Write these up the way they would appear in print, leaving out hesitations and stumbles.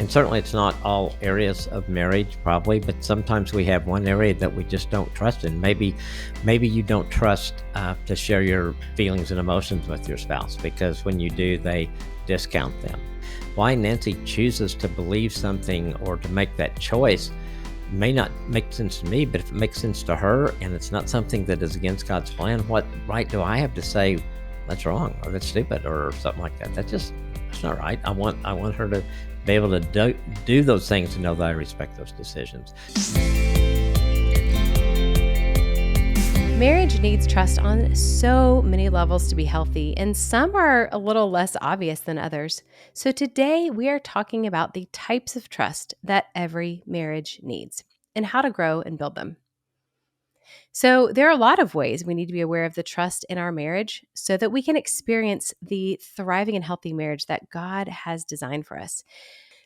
And certainly it's not all areas of marriage, probably, but sometimes we have one area that we just don't trust in. Maybe you don't trust to share your feelings and emotions with your spouse because when you do, they discount them. Why Nancy chooses to believe something or to make that choice may not make sense to me, but if it makes sense to her and it's not something that is against God's plan, what right do I have to say that's wrong or that's stupid or something like that? That's not right. I want her to be able to do those things and know that I respect those decisions. Marriage needs trust on so many levels to be healthy, and some are a little less obvious than others. So today we are talking about the types of trust that every marriage needs and how to grow and build them. So there are a lot of ways we need to be aware of the trust in our marriage so that we can experience the thriving and healthy marriage that God has designed for us.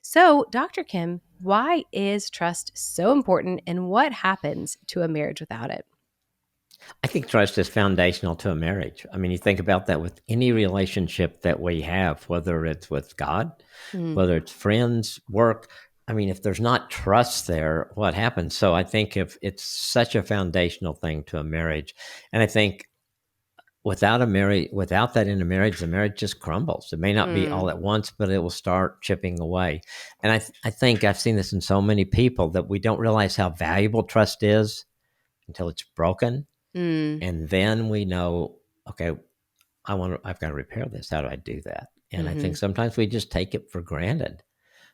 So, Dr. Kim, why is trust so important and what happens to a marriage without it? I think trust is foundational to a marriage. I mean, you think about that with any relationship that we have, whether it's with God, Mm, whether it's friends, work. I mean, if there's not trust there, what happens? So I think if it's such a foundational thing to a marriage, and I think without that in a marriage, the marriage just crumbles. It may not be all mm, at once, but it will start chipping away. And I think I've seen this in so many people that we don't realize how valuable trust is until it's broken. mm, And then we know, okay, I've got to repair this. How do I do that? And I think mhm, sometimes we just take it for granted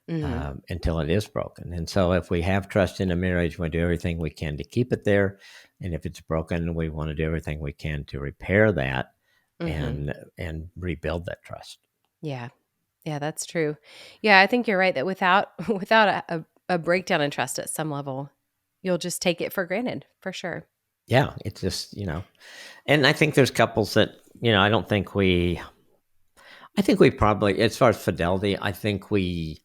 mhm. until it is broken. And so if we have trust in a marriage, we do everything we can to keep it there. And if it's broken, we want to do everything we can to repair that Mhm. and rebuild that trust. Yeah. Yeah, that's true. Yeah, I think you're right that without without a breakdown in trust at some level, you'll just take it for granted, for sure. Yeah, it's just, and I think there's couples that, I think we probably, as far as fidelity, I think we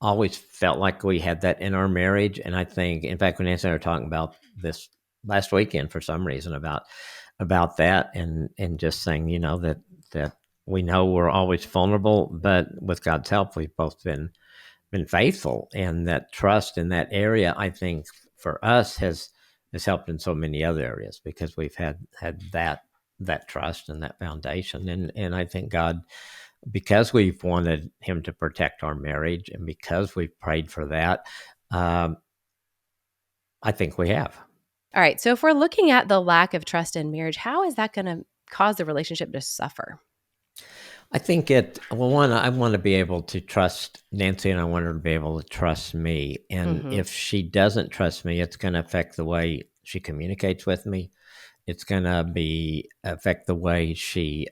always felt like we had that in our marriage. And I think, in fact, when Nancy and I were talking about this last weekend for some reason about that and just saying, that we know we're always vulnerable, but with God's help, we've both been faithful, and that trust in that area, I think, for us has helped in so many other areas because we've had that trust and that foundation, and I think God, because we've wanted Him to protect our marriage, and because we've prayed for that, um, I think we have. All right, so if we're looking at the lack of trust in marriage, how is that gonna cause the relationship to suffer? I think one, I want to be able to trust Nancy and I want her to be able to trust me. And Mhm, if she doesn't trust me, it's going to affect the way she communicates with me. It's going to be affect the way she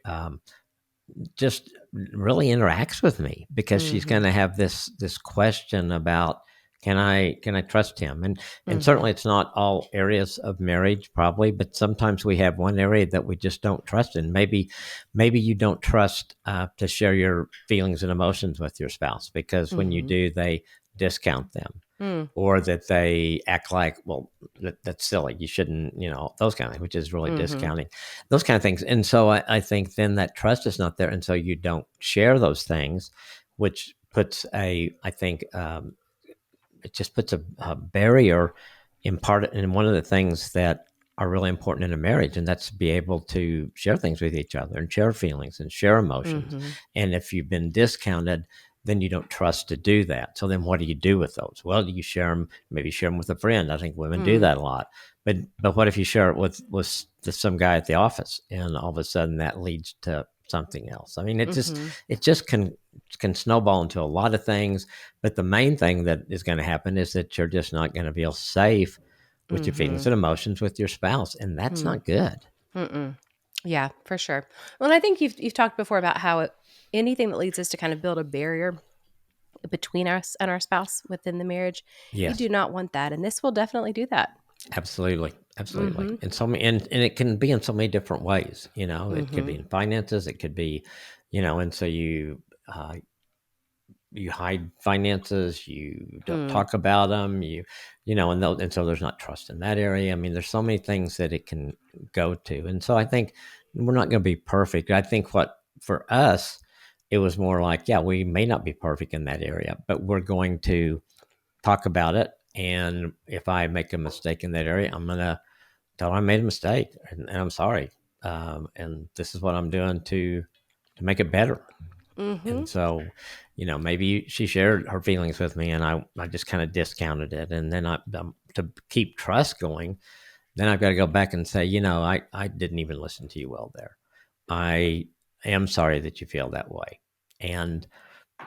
just really interacts with me because she's going mhm, to have this question about can I trust him, and mhm, certainly it's not all areas of marriage, probably, but sometimes we have one area that we just don't trust in. Maybe you don't trust to share your feelings and emotions with your spouse because when you mhm, do, they discount them, mm, or that they act like, well, that's silly. You shouldn't, those kind of things, which is really mhm, discounting, those kind of things. And so I think then that trust is not there. And so you don't share those things, which puts I think, it just puts a barrier in one of the things that are really important in a marriage, and that's to be able to share things with each other and share feelings and share emotions. mhm, And if you've been discounted, then you don't trust to do that. So then what do you do with those? Well, you share them, maybe share them with a friend. I think women do mm, that a lot. But what if you share it with some guy at the office, and all of a sudden that leads to something else? I mean, mhm, it just can snowball into a lot of things, but the main thing that is going to happen is that you're just not going to feel safe with your feelings mhm, and emotions with your spouse, and that's mm, not good. mm-mm. Yeah, for sure. Well, and I think you've talked before about how anything that leads us to kind of build a barrier between us and our spouse within the marriage, you Yes, do not want that, and this will definitely do that. absolutely, absolutely. Mhm, And it can be in so many different ways. It could be mhm, in finances. It could be, and so you hide finances, you don't mm, talk about them, and so there's not trust in that area. I mean, there's so many things that it can go to, and so I think we're not going to be perfect. I think what for us, it was more like, yeah, we may not be perfect in that area, but we're going to talk about it. And if I make a mistake in that area, I'm going to tell her I made a mistake and I'm sorry. And this is what I'm doing to make it better. Mm-hmm. And so, maybe she shared her feelings with me and I just kind of discounted it. And then to keep trust going, then I've got to go back and say, I didn't even listen to you well there. I am sorry that you feel that way. And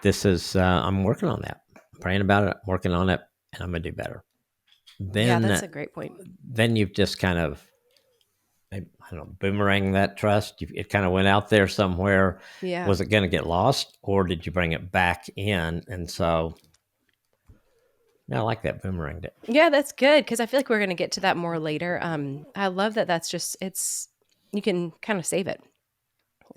this is, I'm working on that, praying about it, working on it, and I'm going to do better. Yeah, Then, that's a great point. then you've just kind of, I don't know, boomerang that trust. It kind of went out there somewhere. Yeah. Was it going to get lost or did you bring it back in? And so, yeah, I like that, boomeranged it. Yeah, that's good because I feel like we're going to get to that more later. I love that that's just, you can kind of save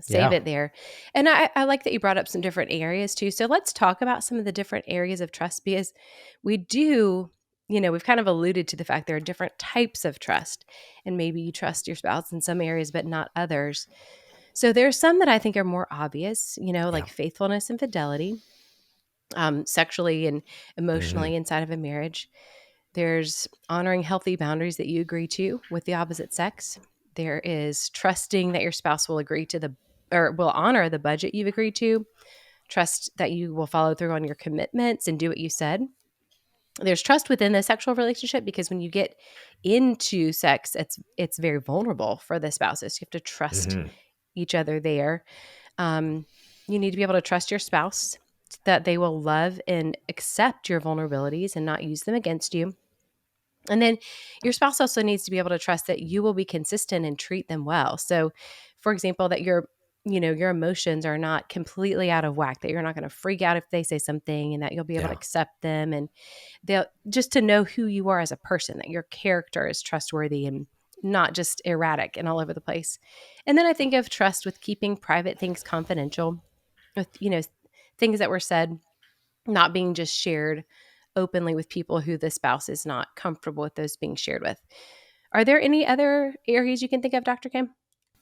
Yeah. it there. And I like that you brought up some different areas too. So let's talk about some of the different areas of trust because we do, we've kind of alluded to the fact there are different types of trust. And maybe you trust your spouse in some areas, but not others. So there's some that I think are more obvious, Yeah. like faithfulness and fidelity, sexually and Hmm. emotionally inside of a marriage. There's honoring healthy boundaries that you agree to with the opposite sex. There is trusting that your spouse will agree to the or will honor the budget you've agreed to. Trust that you will follow through on your commitments and do what you said. There's trust within the sexual relationship because when you get into sex, it's very vulnerable for the spouses. You have to trust Hmm. each other there. Um, you need to be able to trust your spouse that they will love and accept your vulnerabilities and not use them against you. And then your spouse also needs to be able to trust that you will be consistent and treat them well. So, for example, that your emotions are not completely out of whack, that you're not going to freak out if they say something and that you'll be able to Yeah. accept them and they'll just to know who you are as a person, that your character is trustworthy and not just erratic and all over the place. And then I think of trust with keeping private things confidential, with, things that were said not being just shared openly with people who the spouse is not comfortable with those being shared with. Are there any other areas you can think of, Dr. Kim?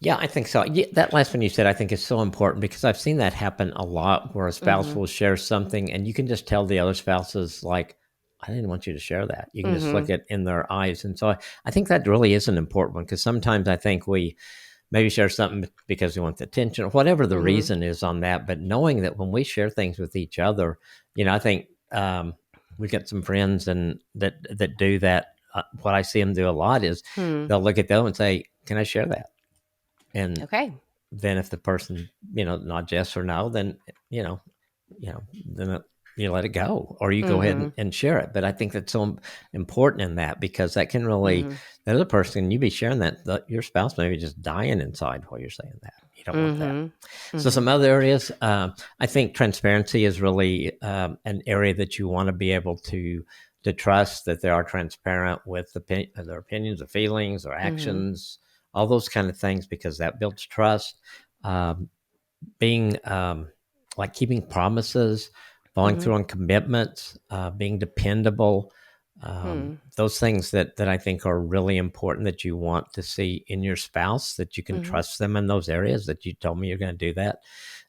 Yeah, I think so. Yeah, that last one you said, I think is so important because I've seen that happen a lot where a spouse Mhm. will share something and you can just tell the other spouse is like, I didn't want you to share that. You can just look Mhm. at in their eyes. And so I think that really is an important one because sometimes I think we maybe share something because we want the attention or whatever the Mhm. reason is on that. But knowing that when we share things with each other, I think we've got some friends and that do that. What I see them do a lot is Hmm. they'll look at them and say, "Can I share that?" And Okay. then if the person, nods yes or no, then you know, then you let it go, or you go ahead Mhm. and share it. But I think that's so important in that because that can really Mhm. the other person you be sharing that your spouse may be just dying inside while you're saying that. You don't want that. Mhm. So some Mhm. other areas, I think transparency is really an area that you want to be able to trust that they are transparent with their opinions, their feelings, their Mhm. actions, all those kind of things because that builds trust. Um, being like keeping promises, following Mhm. through on commitments, being dependable. Hmm. Those things that I think are really important that you want to see in your spouse, that you can Mhm. trust them in those areas, that you told me you're going to do that.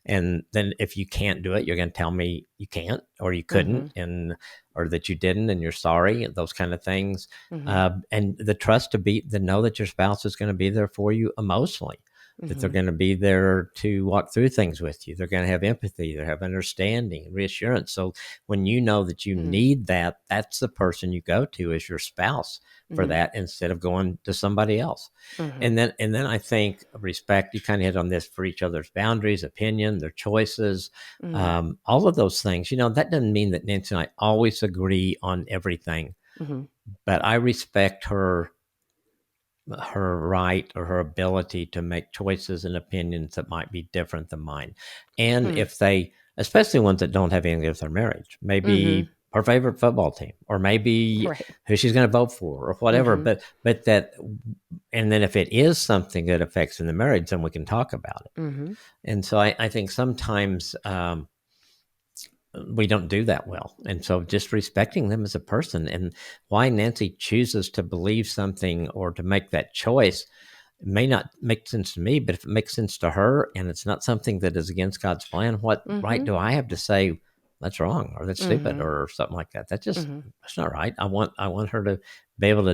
And then if you can't do it, you're going to tell me you can't or you couldn't Mhm. and or that you didn't and you're sorry, and those kind of things. Mhm. And the trust to know that your spouse is going to be there for you emotionally, that they're Mhm. going to be there to walk through things with you. They're going to have empathy, they have understanding, reassurance. So when you know that you Mhm. need that, that's the person you go to as your spouse for Mhm. that instead of going to somebody else. Mhm. And then I think respect, you kind of hit on this, for each other's boundaries, opinion, their choices, Mhm. all of those things. That doesn't mean that Nancy and I always agree on everything, Mhm. but I respect her right or her ability to make choices and opinions that might be different than mine. And Hmm. if they, especially ones that don't have anything to do with their marriage, Mhm. maybe her favorite football team, or maybe Right. who she's going to vote for, or whatever. Mhm. But that, and then if it is something that affects in the marriage, then we can talk about it. Mhm. And so I think sometimes we don't do that well. And so just respecting them as a person and why Nancy chooses to believe something or to make that choice It may not make sense to me, but if it makes sense to her and it's not something that is against God's plan, what right Mhm. do I have to say that's wrong or that's stupid Mhm. or something like that? Mhm. That's not right. I want her to be able to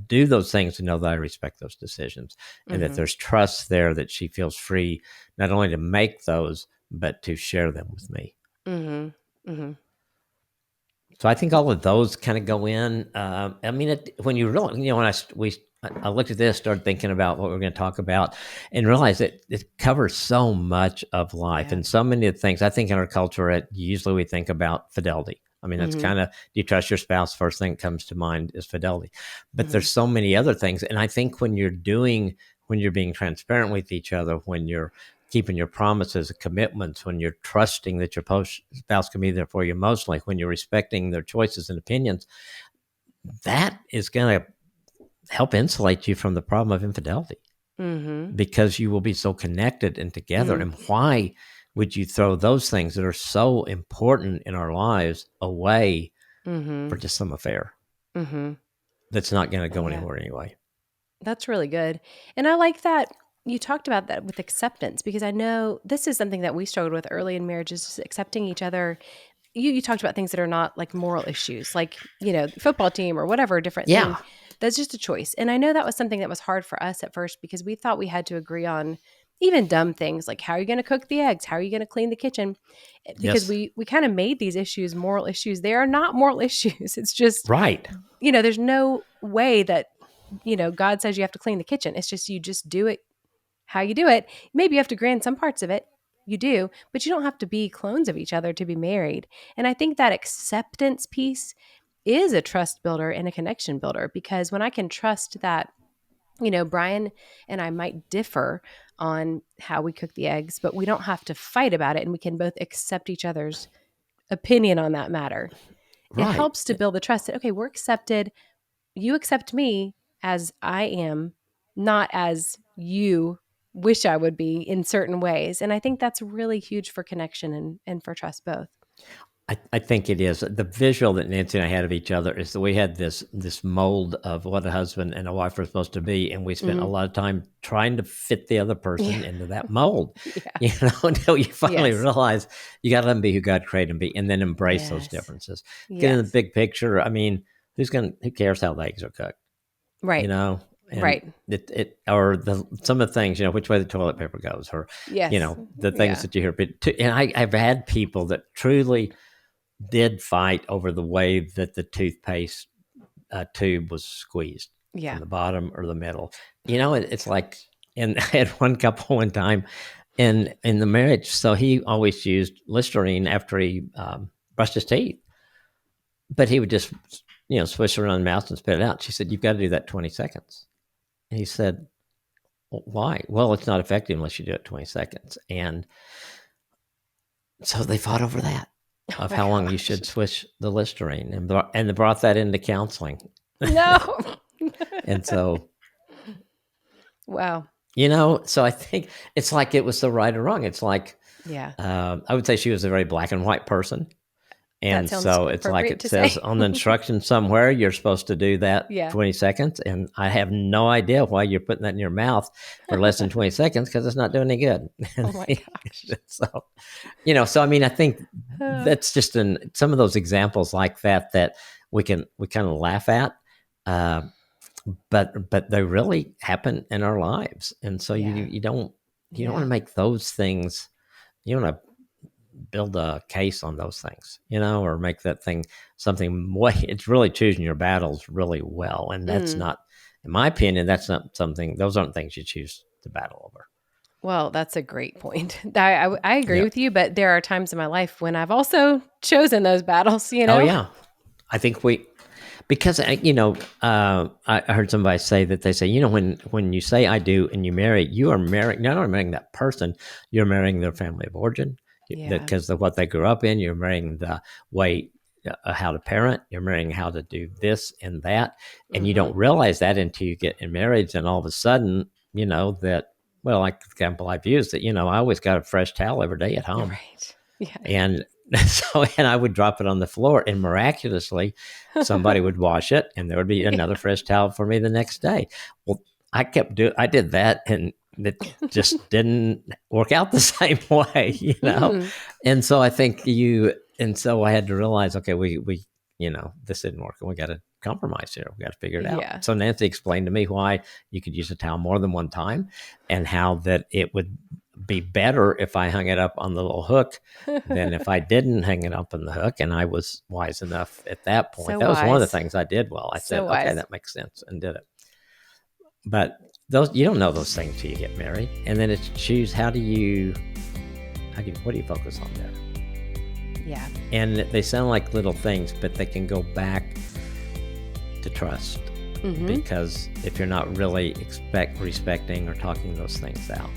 do those things and know that I respect those decisions and that Mhm. there's trust there that she feels free not only to make those but to share them with me. Mhm. Mhm. So I think all of those kind of go in. I mean, when you really, when I looked at this, started thinking about what we're going to talk about, and realized that it covers so much of life Yeah. and so many of the things. I think in our culture, usually we think about fidelity. I mean, that's Mhm. kind of, do you trust your spouse? First thing that comes to mind is fidelity. But Mhm. there's so many other things, and I think when you're being transparent with each other, when you're keeping your promises, commitments, when you're trusting that your spouse can be there for you emotionally, when you're respecting their choices and opinions, that is going to help insulate you from the problem of infidelity Mhm. because you will be so connected and together. Mm. And why would you throw those things that are so important in our lives away for Mhm. just some affair Mhm. that's not going to go Yeah. anywhere anyway? That's really good. And I like that you talked about that with acceptance because I know this is something that we struggled with early in marriages, just accepting each other. You talked about things that are not like moral issues, like, the football team or whatever different thing. Yeah. That's just a choice. And I know that was something that was hard for us at first because we thought we had to agree on even dumb things like how are you going to cook the eggs? How are you going to clean the kitchen? Because Yes. we kind of made these issues moral issues. They are not moral issues. It's just, Right. there's no way that God says you have to clean the kitchen. It's just you just do it how you do it. Maybe you have to grant some parts of it. You do, but you don't have to be clones of each other to be married. And I think that acceptance piece is a trust builder and a connection builder because when I can trust that, Brian and I might differ on how we cook the eggs, but we don't have to fight about it and we can both accept each other's opinion on that matter. It Right. helps to build the trust that, okay, we're accepted, you accept me as I am, not as you wish I would be in certain ways. And I think that's really huge for connection and for trust both. I think it is. The visual that Nancy and I had of each other is that we had this mold of what a husband and a wife are supposed to be, and we spent a Mhm. lot of time trying to fit the other Yeah. person into that mold. Yeah. Until you finally Yes. realize you got to let them be who God created them to be, and then embrace those Yes. differences. Get in the Yes. big picture. I mean, who cares how the eggs are cooked? You Right. know, and Right. it or some of the things, which way the toilet paper goes, or Yes. the things Yeah. that you hear. And I've had people that truly did fight over the way that the toothpaste tube was squeezed from Yeah. the bottom or the middle. It's like, and I had one couple one time in the marriage. So he always used Listerine after he brushed his teeth, but he would just, swish it around the mouth and spit it out. She said, "You've got to do that 20 seconds." And he said, "Well, why?" "Well, it's not effective unless you do it 20 seconds. And so they fought over that Oh of my how long you gosh. should swish the Listerine and they brought that into counseling. No. And so, Wow. so I think it's like it was the right or wrong. It's like, Yeah. I would say she was a very black and white person. That And sounds so it's like appropriate it to says say. on the instructions somewhere, you're supposed to do that Yeah. 20 seconds. And I have no idea why you're putting that in your mouth for less than 20 seconds because it's not doing any good. Oh And my gosh. so, so I mean, I think that's just some of those examples like that we kind of laugh at. Uh, but they really happen in our lives, and so Yeah. you don't want to Yeah. make those things. You want to build a case on those things, or make that thing something way. It's really choosing your battles really well, and that's Mm. not, in my opinion, that's not something. Those aren't things you choose to battle over. Well, that's a great point. I agree Yeah. with you, but there are times in my life when I've also chosen those battles, Oh yeah. I think because I heard somebody say that they say, when you say I do and you marry, you are marrying, not only marrying that person, you're marrying their family of origin Yeah. because of what they grew up in. You're marrying the way how to parent. You're marrying how to do this and that, and you Mhm. don't realize that until you get in marriage, and all of a sudden, that. Well, like the example I've used, that I always got a fresh towel every day at home, Right. Yeah. and and I would drop it on the floor, and miraculously, somebody would wash it, and there would be Yeah. another fresh towel for me the next day. Well, I did that, and it just didn't work out the same way, Mm. And so I think and so I had to realize, okay, we this didn't work, and we got to compromise here. We got to figure it out. Yeah. So Nancy explained to me why you could use a towel more than one time, and how that it would be better if I hung it up on the little hook than if I didn't hang it up on the hook. And I was wise enough at that point. So That was one of the wise. thing I did well. I said, So okay, wise. that makes sense, and did it. But those, you don't know those things till you get married, and then it's choose what do you focus on there? Yeah. And they sound like little things, but they can go back to trust, Mm-hmm. because if you're not really respecting or talking those things out.